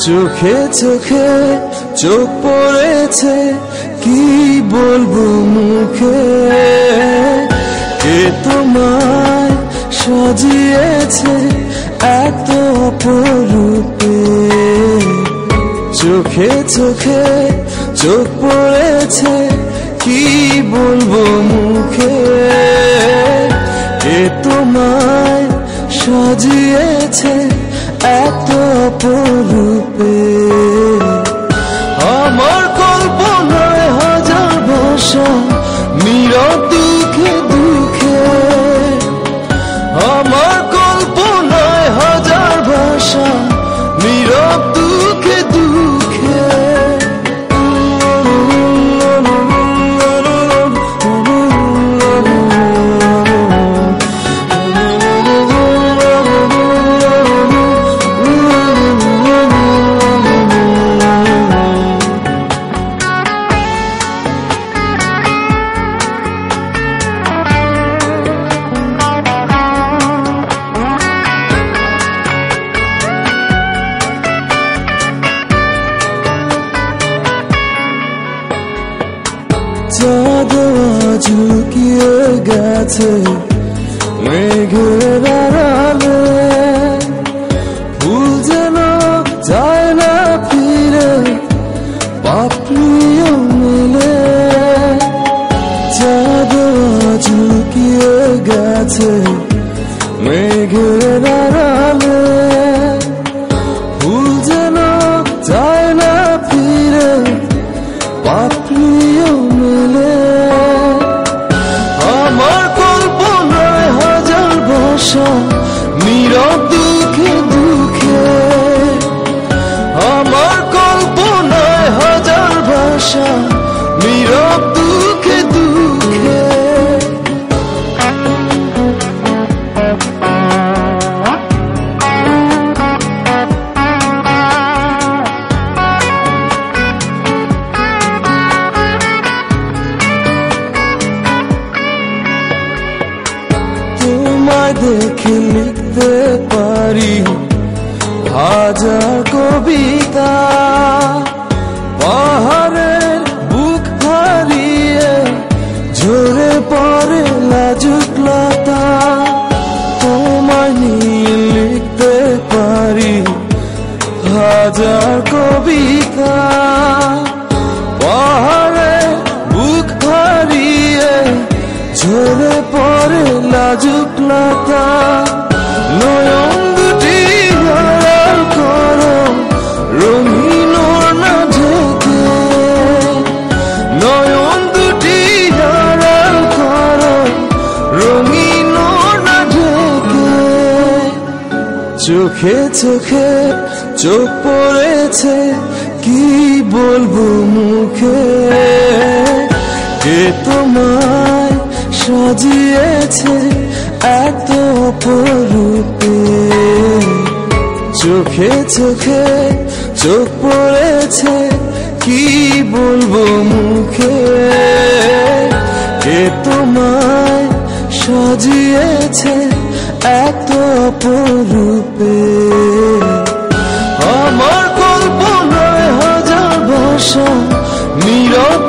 চোখে চোখে চোখ পড়েছে, কি বলবো মুখে, কে তোমায় সাজিয়েছে এত অপরূপে। চোখে চোখে চোখ পড়েছে, কি বলবো মুখে, কে তোমায় সাজিয়েছে এত অপরূপে। আমার কল্পনায় হাজার ভাষা, নীরব দুঃখে দুঃখে। আমার কল্পনায় হাজার ভাষা, নীরব দুঃখে দুঃখে। চাঁদ ঝুঁকিয়ে গেছে মেঘের আড়ালে, ফুল যেন যায় না ফিরে, পাপড়িও মেলে। চাঁদ ঝুঁকিয়ে গেছে মেঘের আড়ালে, ফুল যেন যায় না ফিরে, পাপড়িও মেলে। আমার কল্পনায় হাজার ভাষা, নীরব দুঃখে দুঃখে। আমার কল্পনায় হাজার ভাষা, নীরব দুঃখে দুঃখে। তোমায় দেখে লিখতে পারি হাজার কবিতা, পাহাড়ের বুক হারিয়ে ঝরে পড়ে লাজুক লতা। তোমায় নিয়ে লিখতে পারি হাজার কবিতা, পাহাড়ের বুক হারিয়ে ঝরে পড়ে লাজুক লতা। নয়ন দুটি আড়াল করো, রঙিন ওড়না ঢেকে। নয়ন দুটি আড়াল করো, রঙিন ওড়না ঢেকে। চোখে চোখে চোখ পড়েছে, কি বলবো মুখে, কে তোমায় সাজিয়েছে এত অপরূপে। চোখে চোখে চোখ পড়েছে, কি বলবো মুখে, কে তোমায় সাজিয়েছে এত অপরূপে। আমার কল্পনায় হাজার ভাষা, নীরব